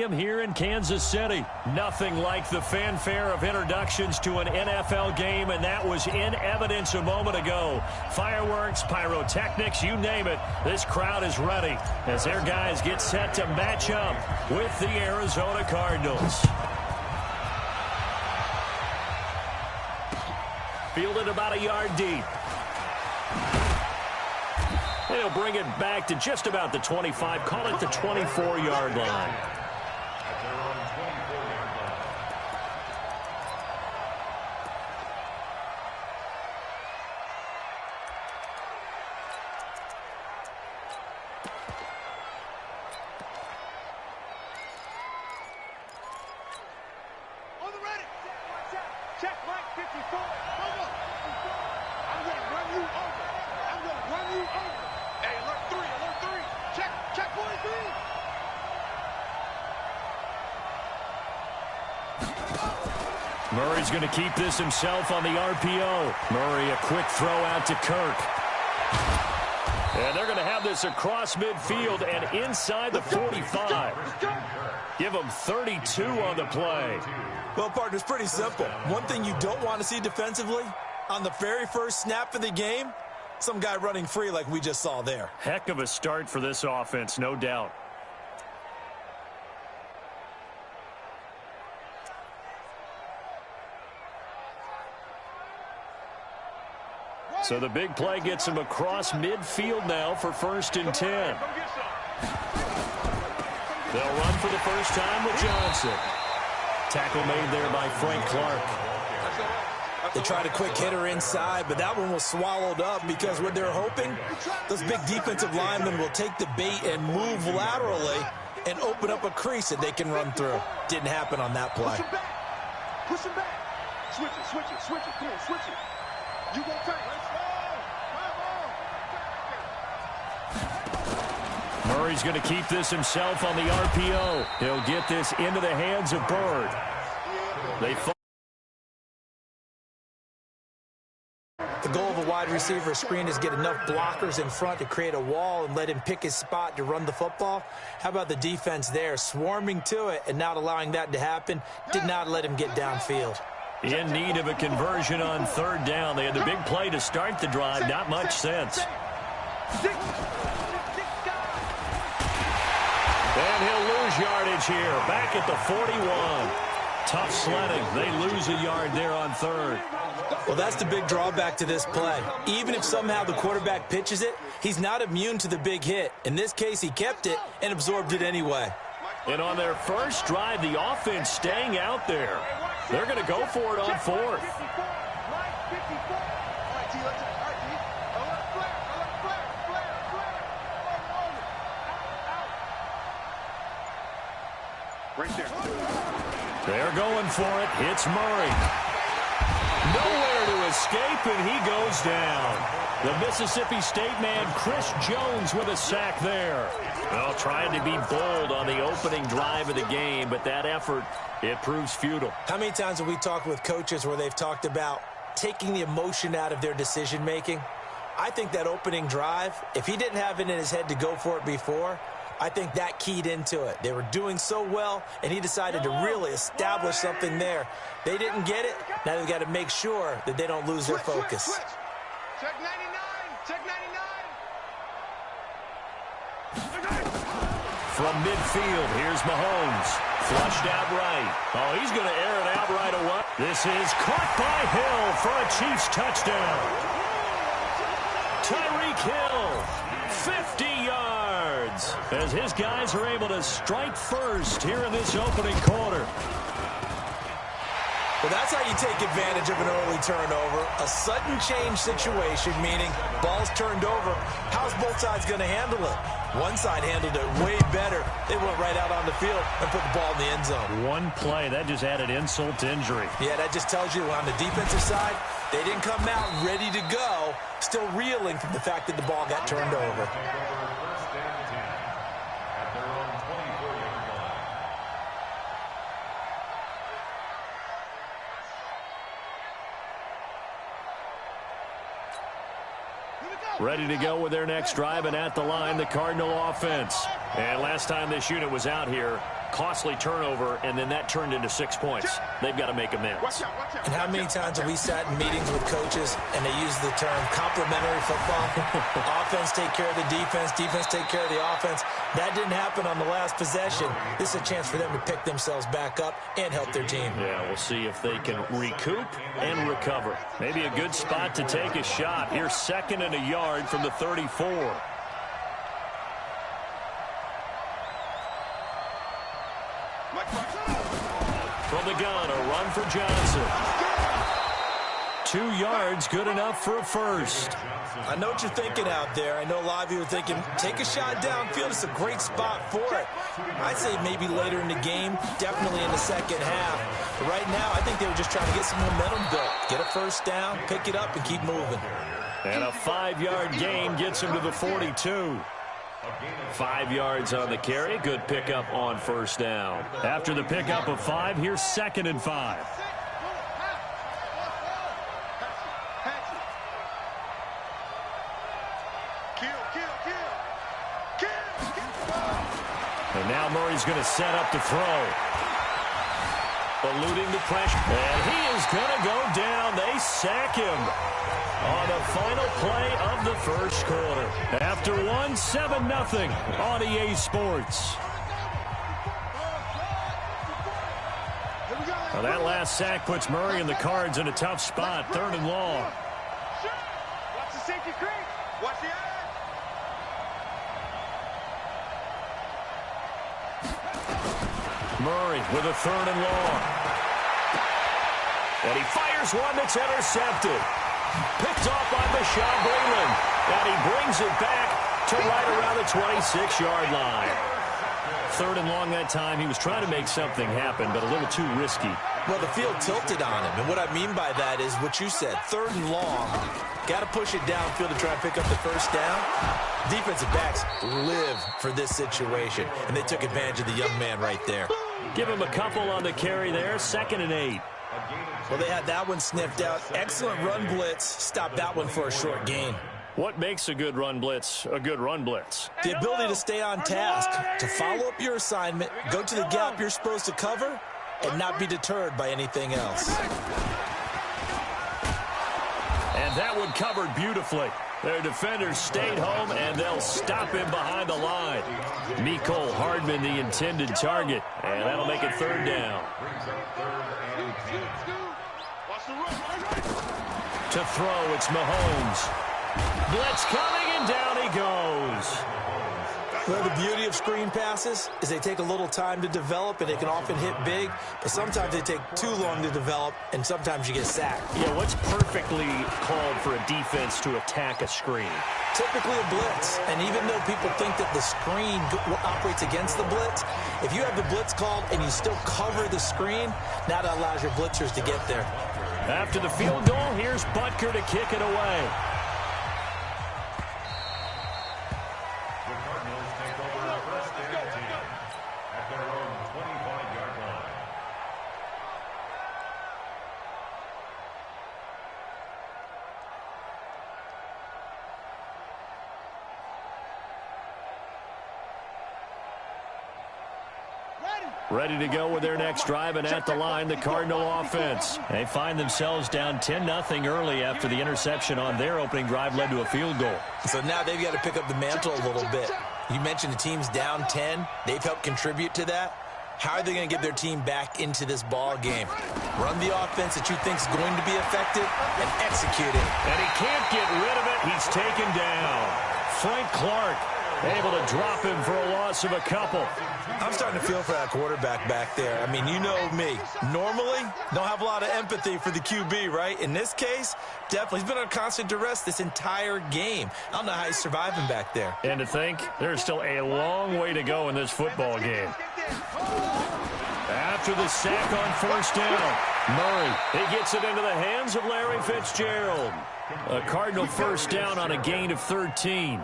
Stadium here in Kansas City. Nothing like the fanfare of introductions to an NFL game, and that was in evidence a moment ago. Fireworks, pyrotechnics, you name it. This crowd is ready as their guys get set to match up with the Arizona Cardinals. Fielded about a yard deep. They'll bring it back to just about the 25, call it the 24-yard line. On the ready. Check right 54. I'm going to run you over. I'm going to run you over. Hey, alert 3. Check, boys, 3. Murray's going to keep this himself on the RPO. Murray, a quick throw out to Kirk. And they're going to have this across midfield and inside the 45. Give them 32 on the play. Well, partner, it's pretty simple. One thing you don't want to see defensively, on the very first snap of the game, some guy running free like we just saw there. Heck of a start for this offense, no doubt. So the big play gets him across midfield now for 1st and 10. They'll run for the first time with Johnson. Tackle made there by Frank Clark. They tried a quick hitter inside, but that one was swallowed up because what they're hoping, those big defensive linemen will take the bait and move laterally and open up a crease that they can run through. Didn't happen on that play. Push him back. Switch it. Come on, switch it. You got time. Murray's going to keep this himself on the RPO. He'll get this into the hands of Bird. The goal of a wide receiver screen is get enough blockers in front to create a wall and let him pick his spot to run the football. How about the defense there, swarming to it and not allowing that to happen? Did not let him get downfield. In need of a conversion on 3rd down. They had the big play to start the drive. Not much sense. And he'll lose yardage here. Back at the 41. Tough sledding. They lose a yard there on 3rd. Well, that's the big drawback to this play. Even if somehow the quarterback pitches it, he's not immune to the big hit. In this case, he kept it and absorbed it anyway. And on their first drive, the offense staying out there. They're going to go for it on 4th. Right there. They're going for it. It's Murray. Nowhere to escape, and he goes down. The Mississippi State man, Chris Jones, with a sack there. Well, trying to be bold on the opening drive of the game, but that effort, it proves futile. How many times have we talked with coaches where they've talked about taking the emotion out of their decision-making? I think that opening drive, if he didn't have it in his head to go for it before, I think that keyed into it. They were doing so well, and he decided to really establish something there. They didn't get it. Now they've got to make sure that they don't lose their focus. Switch. Check 99. Check 99. From midfield, here's Mahomes. Flushed out right. Oh, he's going to air it out right away. This is caught by Hill for a Chiefs touchdown. Tyreek Hill, 50 yards, as his guys are able to strike first here in this opening quarter. Well, that's how you take advantage of an early turnover. A sudden change situation, meaning ball's turned over. How's both sides going to handle it? One side handled it way better. They went right out on the field and put the ball in the end zone. One play, that just added insult to injury. Yeah, that just tells you on the defensive side, they didn't come out ready to go, still reeling from the fact that the ball got turned over. Ready to go with their next drive, and at the line, the Cardinal offense. And last time this unit was out here, costly turnover, and then that turned into 6 points. They've got to make amends. Watch out, watch out. And how many times have we sat in meetings with coaches and they use the term complementary football? Offense take care of the defense, defense take care of the offense. That didn't happen on the last possession. This is a chance for them to pick themselves back up and help their team. Yeah, we'll see if they can recoup and recover. Maybe a good spot to take a shot. Here's 2nd and a yard from the 34. From the gun, a run for Johnson. 2 yards, good enough for a first. I know what you're thinking out there. I know a lot of you are thinking, take a shot downfield. It's a great spot for it. I'd say maybe later in the game, definitely in the second half. But right now, I think they were just trying to get some momentum built. Get a first down, pick it up, and keep moving. And a 5-yard gain gets him to the 42. 5 yards on the carry. Good pickup on first down. After the pickup of 5, here's 2nd and 5. And now Murray's going to set up to throw. Eluding the pressure. And he is going to go down. They sack him on the final play of the first quarter. After 7-0 on EA Sports. Well, that last sack puts Murray and the Cards in a tough spot. 3rd and long. Watch the safety creep. Watch the eye. Murray with a 3rd and long. And he fires one that's intercepted. Picked off by Bashaud Breeland. And he brings it back to right around the 26-yard line. 3rd and long that time. He was trying to make something happen, but a little too risky. Well, the field tilted on him. And what I mean by that is what you said. 3rd and long. Got to push it downfield to try and pick up the first down. Defensive backs live for this situation. And they took advantage of the young man right there. Give him a couple on the carry there. 2nd and 8. Well, they had that one sniffed out. Excellent run blitz. Stopped that one for a short gain. What makes a good run blitz a good run blitz? The ability to stay on task, to follow up your assignment, go to the gap you're supposed to cover, and not be deterred by anything else. And that one covered beautifully. Their defenders stayed home, and they'll stop him behind the line. Mecole Hardman, the intended target, and that'll make it 3rd down. To throw, it's Mahomes. Blitz coming, and down he goes. Well, the beauty of screen passes is they take a little time to develop, and they can often hit big, but sometimes they take too long to develop, and sometimes you get sacked. Yeah, what's perfectly called for a defense to attack a screen? Typically a blitz, and even though people think that the screen operates against the blitz, if you have the blitz called and you still cover the screen, that allows your blitzers to get there. After the field goal, here's Butker to kick it away. Ready to go with their next drive, and at the line, the Cardinal offense. They find themselves down 10-0 early after the interception on their opening drive led to a field goal. So now they've got to pick up the mantle a little bit. You mentioned the team's down 10. They've helped contribute to that. How are they going to get their team back into this ball game? Run the offense that you think is going to be effective and execute it. And he can't get rid of it. He's taken down. Frank Clark able to drop him for a loss of a couple. I'm starting to feel for that quarterback back there. I mean, you know me. Normally, don't have a lot of empathy for the QB, right? In this case, definitely. He's been on constant duress this entire game. I don't know how he's surviving back there. And to think, there's still a long way to go in this football game. After the sack on first down, Murray, he gets it into the hands of Larry Fitzgerald. A Cardinal first down on a gain of 13.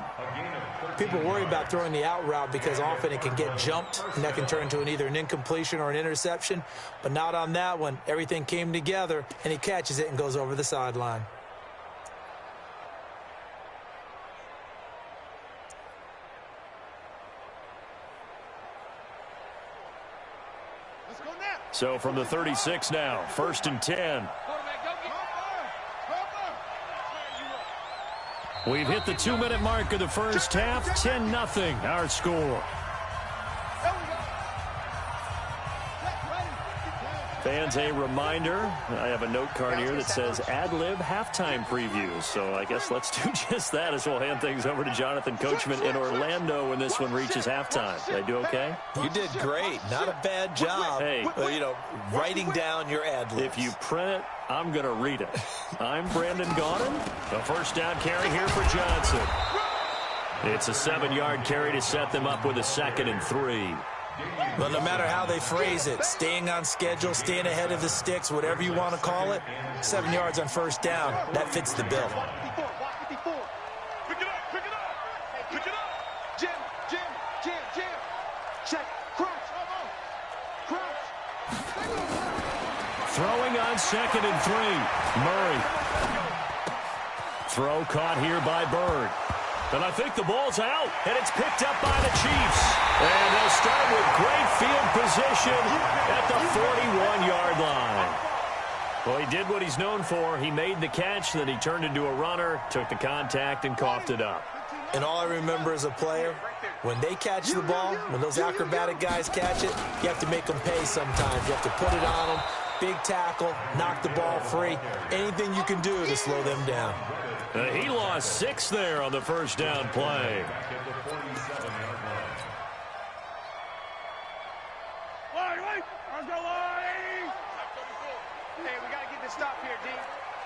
People worry about throwing the out route because often it can get jumped, and that can turn into either an incompletion or an interception. But not on that one. Everything came together, and he catches it and goes over the sideline. So from the 36 now, 1st and 10. We've hit the 2-minute mark of the first half. 10-0 our score. Fans, a reminder, I have a note card here that says ad-lib halftime previews. So I guess let's do just that as we'll hand things over to Jonathan Coachman in Orlando when this one reaches halftime. Did I do okay? You did great. Not a bad job. Hey, writing down your ad-libs. If you print it, I'm going to read it. I'm Brandon Gaudin. The first down carry here for Johnson. It's a 7-yard carry to set them up with a 2nd and 3. Well, no matter how they phrase it, staying on schedule, staying ahead of the sticks, whatever you want to call it, 7 yards on first down, that fits the bill. Pick it up, pick it up, pick it up. Jim. Check, crouch. Throwing on 2nd and 3. Murray. Throw caught here by Bird. And I think the ball's out, and it's picked up by the Chiefs. And they'll start with great field position at the 41-yard line. Well, he did what he's known for. He made the catch, then he turned into a runner, took the contact, and coughed it up. And all I remember as a player, when they catch the ball, when those acrobatic guys catch it, you have to make them pay sometimes. You have to put it on them, big tackle, knock the ball free, anything you can do to slow them down. He lost 6 there on the first down play. Hey, we got to get this stop here, D.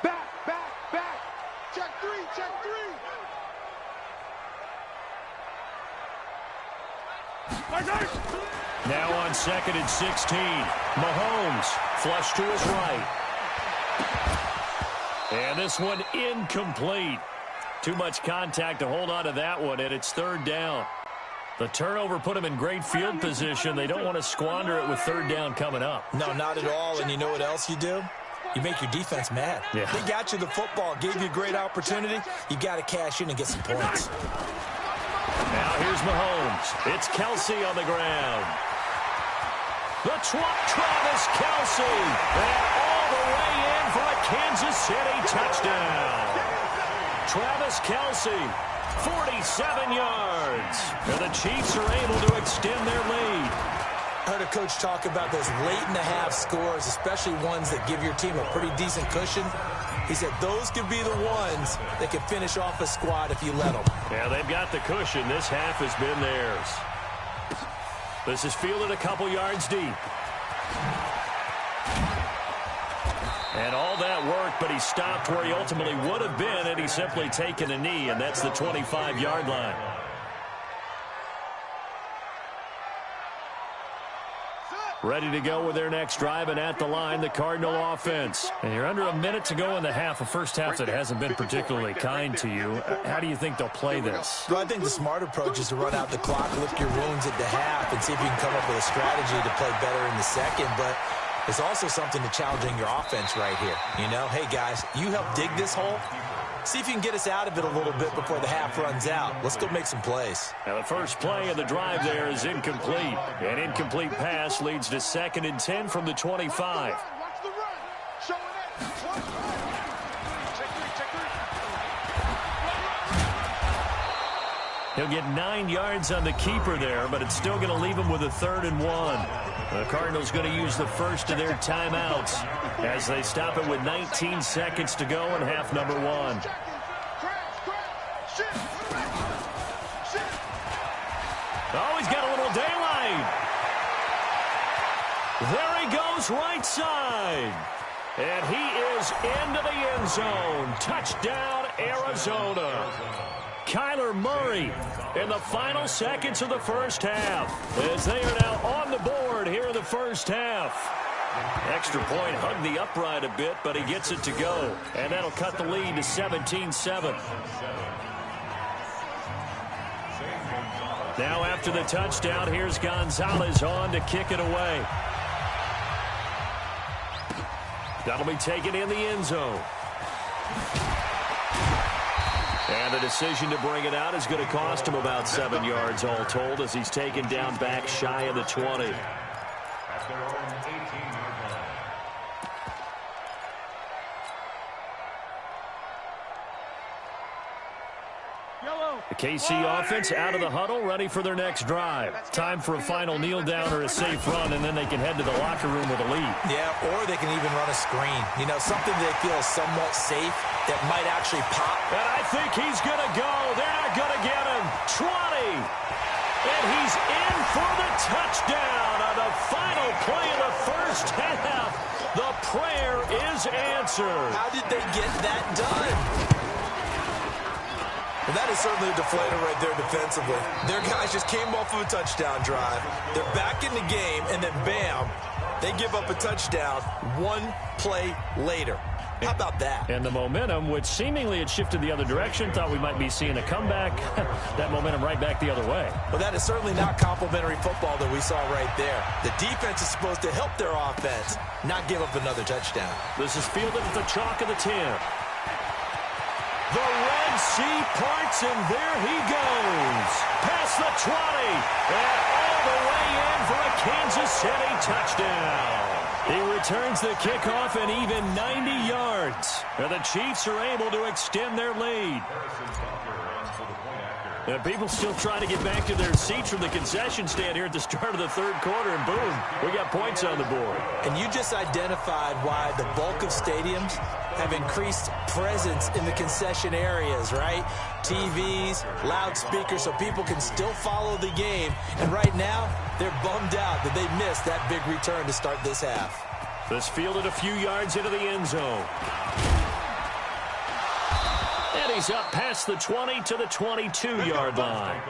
Back. Check three. Now on 2nd and 16. Mahomes flush to his right. And this one incomplete. Too much contact to hold on to that one, and it's 3rd down. The turnover put them in great field position. They don't want to squander it with 3rd down coming up. No, not at all. And you know what else you do? You make your defense mad. Yeah. They got you the football, gave you a great opportunity. You got to cash in and get some points. Now here's Mahomes. It's Kelsey on the ground. Travis Kelsey. And all the way in for a Kansas City touchdown. Travis Kelsey, 47 yards. And the Chiefs are able to extend their lead. I heard a coach talk about those late-in-the-half scores, especially ones that give your team a pretty decent cushion. He said those could be the ones that can finish off a squad if you let them. Yeah, they've got the cushion. This half has been theirs. This is fielded a couple yards deep. And all that work, but he stopped where he ultimately would have been had he simply taken a knee, and that's the 25-yard line. Ready to go with their next drive, and at the line, the Cardinal offense. And you're under a minute to go in the half, a first half that hasn't been particularly kind to you. How do you think they'll play this? Well, I think the smart approach is to run out the clock, lick your wounds at the half, and see if you can come up with a strategy to play better in the second. But there's also something to challenging your offense right here. You know, hey, guys, you help dig this hole. See if you can get us out of it a little bit before the half runs out. Let's go make some plays. Now the first play of the drive there is incomplete. An incomplete pass leads to 2nd and 10 from the 25. Watch the run. Show it in. Check three. He'll get 9 yards on the keeper there, but it's still going to leave him with a 3rd and 1. The Cardinals going to use the first of their timeouts as they stop it with 19 seconds to go in half number 1. Oh, he's got a little daylight. There he goes right side. And he is into the end zone. Touchdown, Arizona. Kyler Murray in the final seconds of the first half as they are now on the board here in the first half. Extra point hugged the upright a bit, but he gets it to go. And that'll cut the lead to 17-7. Now after the touchdown, here's Gonzalez on to kick it away. That'll be taken in the end zone. And the decision to bring it out is going to cost him about 7 yards all told as he's taken down back shy of the 20. their own 18-yard line. The KC offense out of the huddle, ready for their next drive. Time for a final kneel down or a safe run, and then they can head to the locker room with a lead. Yeah, or they can even run a screen. You know, something they feel is somewhat safe that might actually pop. And I think he's going to go. They're not going to get him. 20. And he's in for the touchdown on the final play of the first half. The prayer is answered. How did they get that done? Well, that is certainly a deflator right there defensively. Their guys just came off of a touchdown drive. They're back in the game, and then bam, they give up a touchdown one play later. How about that? And the momentum, which seemingly had shifted the other direction, thought we might be seeing a comeback. That momentum right back the other way. Well, that is certainly not complimentary football that we saw right there. The defense is supposed to help their offense, not give up another touchdown. This is fielded at the chalk of the 10. The Red Sea parts, and there he goes. Past the 20, and all the way in for a Kansas City touchdown. He returns the kickoff and even 90 yards. And the Chiefs are able to extend their lead. And people still trying to get back to their seats from the concession stand here at the start of the third quarter, and boom, we got points on the board. And you just identified why the bulk of stadiums have increased presence in the concession areas, right? TVs, loudspeakers, so people can still follow the game. And right now, they're bummed out that they missed that big return to start this half. This fielded a few yards into the end zone. And he's up past the 20 to the 22-yard line.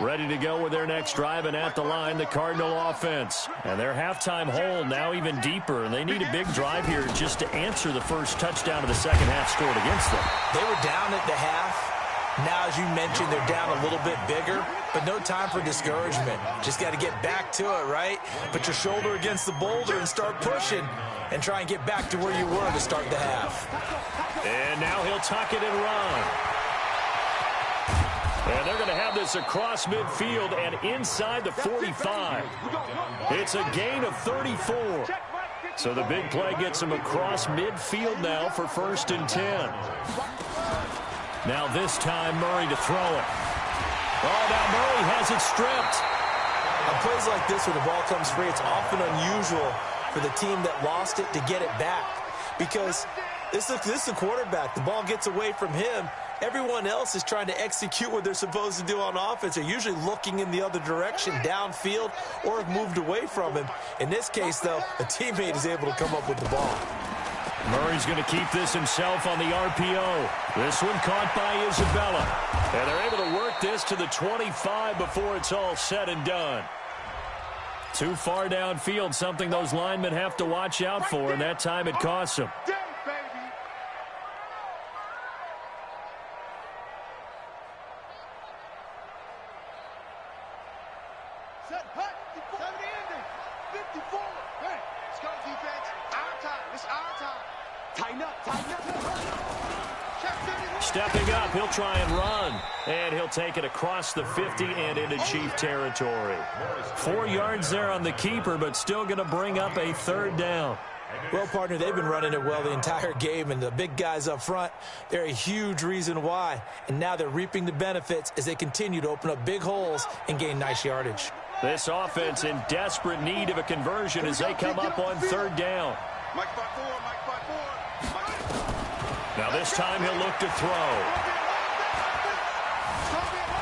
Ready to go with their next drive, and at the line, the Cardinal offense. And their halftime hole now even deeper, and they need a big drive here just to answer the first touchdown of the second half scored against them. They were down at the half. Now, as you mentioned, they're down a little bit bigger, but no time for discouragement. Just got to get back to it, right? Put your shoulder against the boulder and start pushing and try and get back to where you were to start the half. And now he'll tuck it and run. And they're going to have this across midfield and inside the 45. It's a gain of 34. So the big play gets him across midfield now for 1st and 10. Now this time Murray to throw it. Oh, now Murray has it stripped. On plays like this where the ball comes free, it's often unusual for the team that lost it to get it back. Because this is the quarterback. The ball gets away from him. Everyone else is trying to execute what they're supposed to do on offense. They're usually looking in the other direction, downfield, or have moved away from him. In this case, though, a teammate is able to come up with the ball. Murray's going to keep this himself on the RPO. This one caught by Isabella. And they're able to work this to the 25 before it's all said and done. Too far downfield, something those linemen have to watch out for, and that time it costs them. Stepping up, he'll try and run. And he'll take it across the 50 and into Chief territory. 4 yards there on the keeper, but still going to bring up a 3rd down. Well, partner, they've been running it well the entire game, and the big guys up front, they're a huge reason why. And now they're reaping the benefits as they continue to open up big holes and gain nice yardage. This offense in desperate need of a conversion as they come up on 3rd down. Now this time he'll look to throw.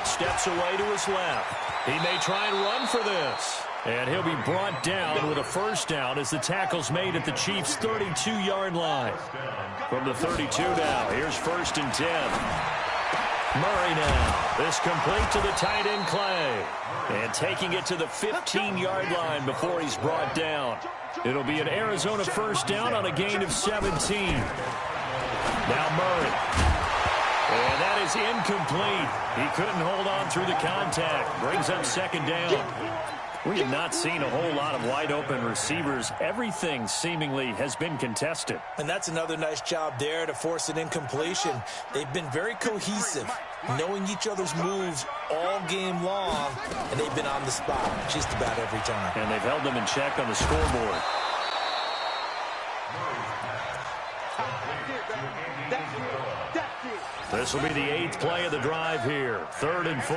Steps away to his left. He may try and run for this. And he'll be brought down with a 1st down as the tackle's made at the Chiefs' 32-yard line. From the 32 now, here's 1st and 10. Murray now. This complete to the tight end Clay. And taking it to the 15-yard line before he's brought down. It'll be an Arizona 1st down on a gain of 17. Now Murray. And that is incomplete. He couldn't hold on through the contact. Brings up 2nd down. We have not seen a whole lot of wide-open receivers. Everything seemingly has been contested. And that's another nice job there to force an incompletion. They've been very cohesive. knowing each other's moves all game long, and they've been on the spot just about every time. And they've held them in check on the scoreboard. This will be the 8th play of the drive here. 3rd and 4.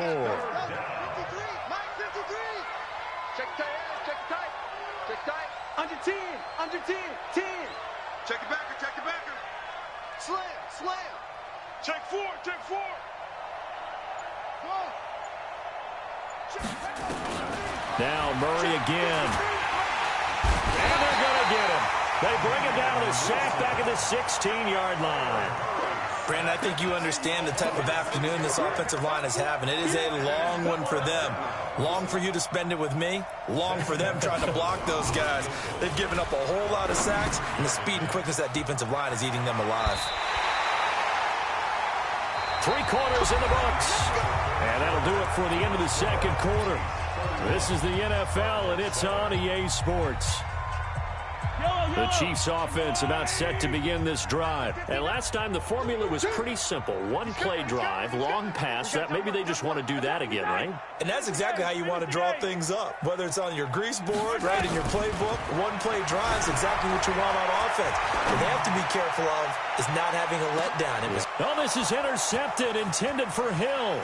Check tight. Under 10. 10. Check the backer. Slam. Check 4. Now Murray again. And they're going to get him. They bring him down to the sack back at the 16-yard line. Brandon, I think you understand the type of afternoon this offensive line is having. It is a long one for them. Long for you to spend it with me. Long for them trying to block those guys. They've given up a whole lot of sacks, and the speed and quickness of that defensive line is eating them alive. 3 quarters in the books. And that'll do it for the end of the second quarter. This is the NFL, and it's on EA Sports. The Chiefs offense about set to begin this drive. And last time the formula was pretty simple. 1-play drive, long pass. That maybe they just want to do that again, right? And that's exactly how you want to draw things up. Whether it's on your grease board, right, in your playbook, 1-play drive is exactly what you want on offense. What they have to be careful of is not having a letdown. Oh, this is intercepted, intended for Hill.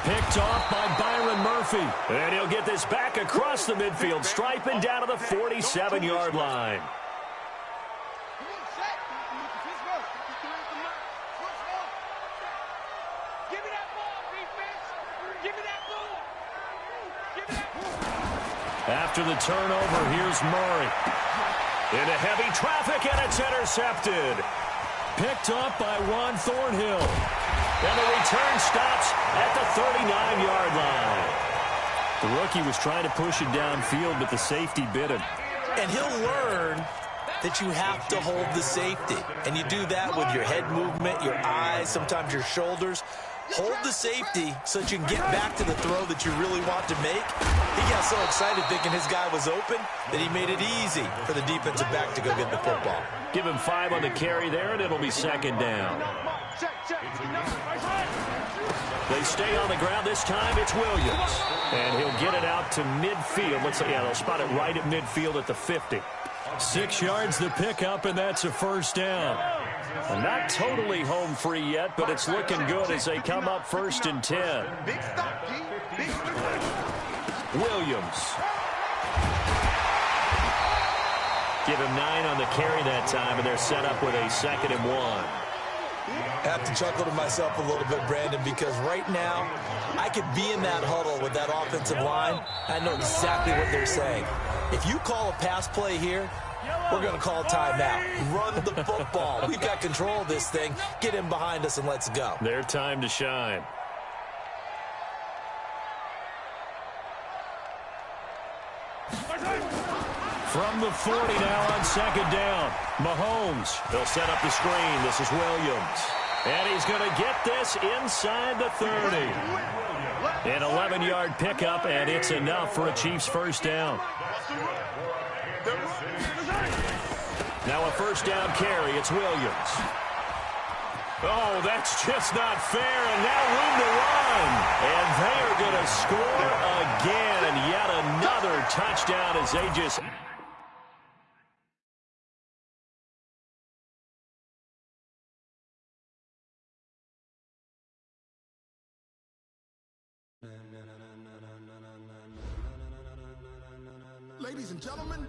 Picked off by Byron Murphy. And he'll get this back across the midfield, striping down to the 47-yard line. After the turnover, here's Murray. Into heavy traffic, and it's intercepted. Picked up by Juan Thornhill. And the return stops at the 39-yard line. The rookie was trying to push it downfield, but the safety bit him. And he'll learn that you have to hold the safety. And you do that with your head movement, your eyes, sometimes your shoulders. Hold the safety so that you can get back to the throw that you really want to make. He got so excited thinking his guy was open that he made it easy for the defensive back to go get the football. Give him 5 on the carry there, and it'll be 2nd down. They stay on the ground. This time it's Williams. And he'll get it out to midfield. They'll spot it right at midfield at the 50. 6 yards the pickup, and that's a 1st down. And not totally home free yet, but it's looking good as they come up 1st and 10. Williams. Give him 9 on the carry that time, and they're set up with a 2nd and 1. I have to chuckle to myself a little bit, Brandon, because right now I could be in that huddle with that offensive line. I know exactly what they're saying. If you call a pass play here, we're going to call timeout. Run the football. We've got control of this thing. Get him behind us and let's go. Their time to shine. From the 40 now on 2nd down. Mahomes. They'll set up the screen. This is Williams. And he's going to get this inside the 30. An 11-yard pickup, and it's enough for a Chiefs 1st down. Now a 1st down carry. It's Williams. Oh, that's just not fair, and now room to run. And they are going to score again. Yet another touchdown as they just... Ladies and gentlemen,